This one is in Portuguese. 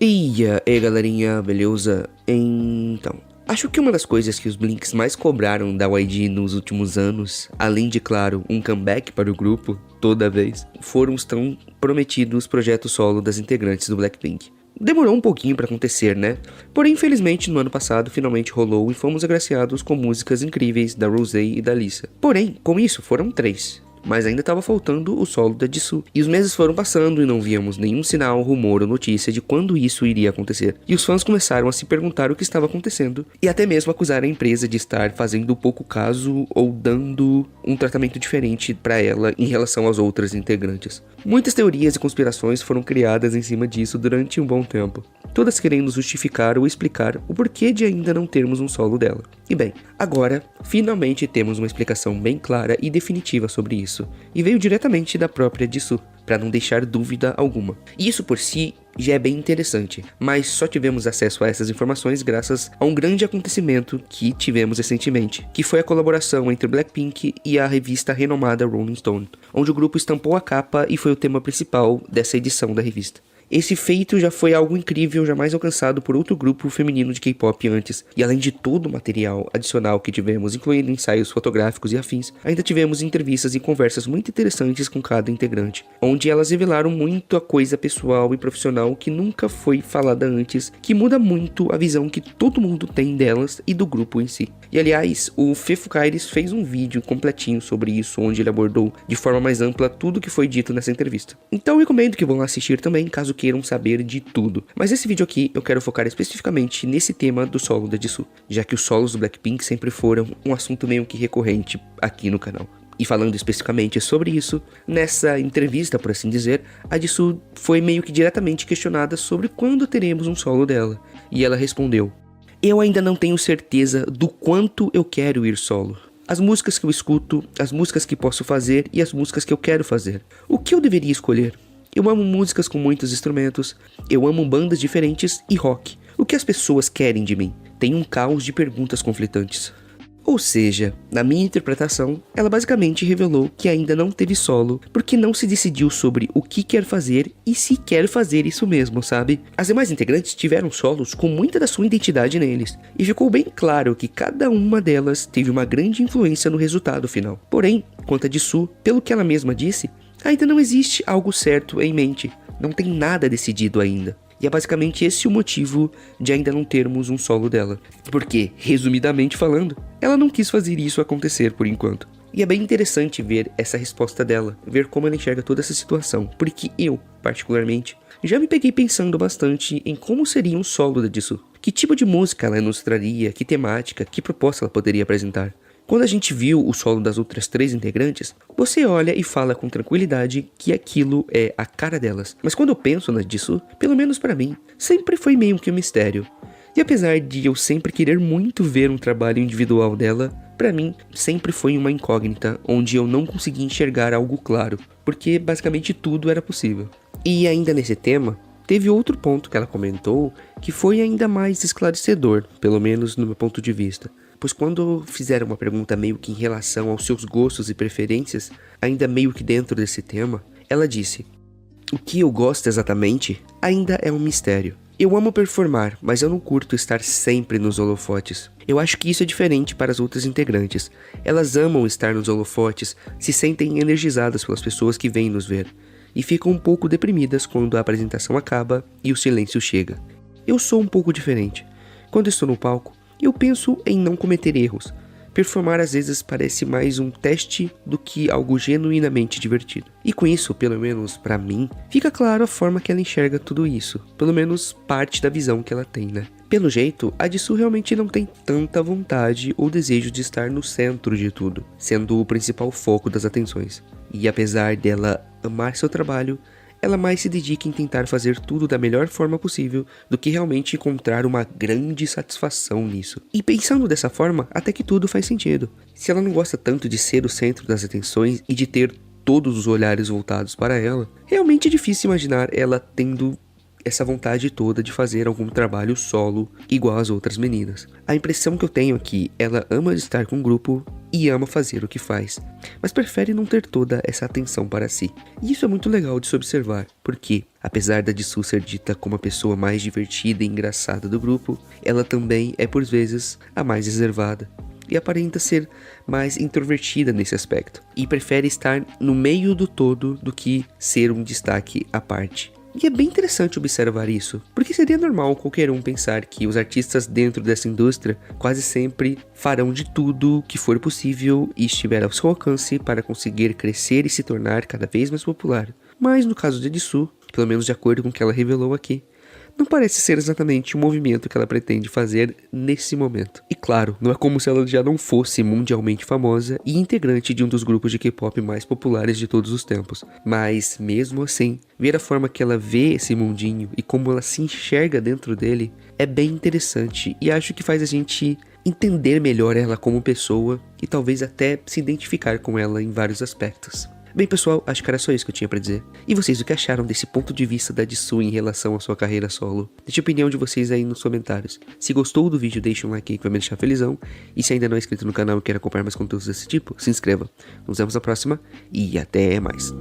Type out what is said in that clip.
E aí, galerinha, beleza? Então, acho que uma das coisas que os Blinks mais cobraram da YG nos últimos anos, além de, claro, um comeback para o grupo, toda vez, foram os tão prometidos projetos solo das integrantes do Blackpink. Demorou um pouquinho pra acontecer, né? Porém, infelizmente, no ano passado, finalmente rolou e fomos agraciados com músicas incríveis da Rosé e da Lisa. Porém, com isso, foram 3. Mas ainda estava faltando o solo da Jisoo. E os meses foram passando e não víamos nenhum sinal, rumor ou notícia de quando isso iria acontecer. E os fãs começaram a se perguntar o que estava acontecendo e até mesmo acusar a empresa de estar fazendo pouco caso ou dando um tratamento diferente para ela em relação às outras integrantes. Muitas teorias e conspirações foram criadas em cima disso durante um bom tempo, todas querendo justificar ou explicar o porquê de ainda não termos um solo dela. E bem, agora, finalmente temos uma explicação bem clara e definitiva sobre isso, e veio diretamente da própria Jisoo, para não deixar dúvida alguma. E isso por si já é bem interessante, mas só tivemos acesso a essas informações graças a um grande acontecimento que tivemos recentemente, que foi a colaboração entre Blackpink e a revista renomada Rolling Stone, onde o grupo estampou a capa e foi o tema principal dessa edição da revista. Esse feito já foi algo incrível, jamais alcançado por outro grupo feminino de K-pop antes, e além de todo o material adicional que tivemos, incluindo ensaios fotográficos e afins, ainda tivemos entrevistas e conversas muito interessantes com cada integrante, onde elas revelaram muito a coisa pessoal e profissional que nunca foi falada antes, que muda muito a visão que todo mundo tem delas e do grupo em si. E aliás, o Fefo Kairis fez um vídeo completinho sobre isso, onde ele abordou de forma mais ampla tudo que foi dito nessa entrevista. Então eu recomendo que vão lá assistir também, caso queiram saber de tudo. Mas esse vídeo aqui eu quero focar especificamente nesse tema do solo da Jisoo, já que os solos do Blackpink sempre foram um assunto meio que recorrente aqui no canal. E falando especificamente sobre isso, nessa entrevista, por assim dizer, a Jisoo foi meio que diretamente questionada sobre quando teremos um solo dela. E ela respondeu: "Eu ainda não tenho certeza do quanto eu quero ir solo. As músicas que eu escuto, as músicas que posso fazer e as músicas que eu quero fazer. O que eu deveria escolher? Eu amo músicas com muitos instrumentos, eu amo bandas diferentes e rock. O que as pessoas querem de mim? Tem um caos de perguntas conflitantes." Ou seja, na minha interpretação, ela basicamente revelou que ainda não teve solo, porque não se decidiu sobre o que quer fazer e se quer fazer isso mesmo, sabe? As demais integrantes tiveram solos com muita da sua identidade neles, e ficou bem claro que cada uma delas teve uma grande influência no resultado final. Porém, quanto a Jisoo, pelo que ela mesma disse, ainda não existe algo certo em mente, não tem nada decidido ainda. E é basicamente esse o motivo de ainda não termos um solo dela. Porque, resumidamente falando, ela não quis fazer isso acontecer por enquanto. E é bem interessante ver essa resposta dela, ver como ela enxerga toda essa situação. Porque eu, particularmente, já me peguei pensando bastante em como seria um solo da Jisoo. Que tipo de música ela nos traria, que temática, que proposta ela poderia apresentar. Quando a gente viu o solo das outras 3 integrantes, você olha e fala com tranquilidade que aquilo é a cara delas. Mas quando eu penso na Jisoo, pelo menos pra mim, sempre foi meio que um mistério. E apesar de eu sempre querer muito ver um trabalho individual dela, pra mim sempre foi uma incógnita, onde eu não conseguia enxergar algo claro, porque basicamente tudo era possível. E ainda nesse tema, teve outro ponto que ela comentou que foi ainda mais esclarecedor, pelo menos no meu ponto de vista. Pois quando fizeram uma pergunta meio que em relação aos seus gostos e preferências, ainda meio que dentro desse tema, ela disse: "O que eu gosto exatamente ainda é um mistério. Eu amo performar, mas eu não curto estar sempre nos holofotes. Eu acho que isso é diferente para as outras integrantes. Elas amam estar nos holofotes, se sentem energizadas pelas pessoas que vêm nos ver, e ficam um pouco deprimidas quando a apresentação acaba e o silêncio chega. Eu sou um pouco diferente. Quando estou no palco, eu penso em não cometer erros. Performar às vezes parece mais um teste do que algo genuinamente divertido." E com isso, pelo menos pra mim, fica claro a forma que ela enxerga tudo isso. Pelo menos parte da visão que ela tem, né? Pelo jeito, a Jisoo realmente não tem tanta vontade ou desejo de estar no centro de tudo, sendo o principal foco das atenções. E apesar dela amar seu trabalho, ela mais se dedica em tentar fazer tudo da melhor forma possível do que realmente encontrar uma grande satisfação nisso. E pensando dessa forma, até que tudo faz sentido. Se ela não gosta tanto de ser o centro das atenções e de ter todos os olhares voltados para ela, realmente é difícil imaginar ela tendo essa vontade toda de fazer algum trabalho solo igual às outras meninas. A impressão que eu tenho é que ela ama estar com o grupo e ama fazer o que faz, mas prefere não ter toda essa atenção para si. E isso é muito legal de se observar, porque, apesar da Jisoo ser dita como a pessoa mais divertida e engraçada do grupo, ela também é por vezes a mais reservada. E aparenta ser mais introvertida nesse aspecto, e prefere estar no meio do todo do que ser um destaque à parte. E é bem interessante observar isso, porque seria normal qualquer um pensar que os artistas dentro dessa indústria quase sempre farão de tudo que for possível e estiver ao seu alcance para conseguir crescer e se tornar cada vez mais popular. Mas no caso de Jisoo, pelo menos de acordo com o que ela revelou aqui, não parece ser exatamente o movimento que ela pretende fazer nesse momento. E claro, não é como se ela já não fosse mundialmente famosa e integrante de um dos grupos de K-pop mais populares de todos os tempos. Mas, mesmo assim, ver a forma que ela vê esse mundinho e como ela se enxerga dentro dele é bem interessante e acho que faz a gente entender melhor ela como pessoa e talvez até se identificar com ela em vários aspectos. Bem pessoal, acho que era só isso que eu tinha pra dizer. E vocês, o que acharam desse ponto de vista da Jisoo em relação à sua carreira solo? Deixe a opinião de vocês aí nos comentários. Se gostou do vídeo, deixe um like aí que vai me deixar felizão. E se ainda não é inscrito no canal e quer acompanhar mais conteúdos desse tipo, se inscreva. Nos vemos na próxima e até mais.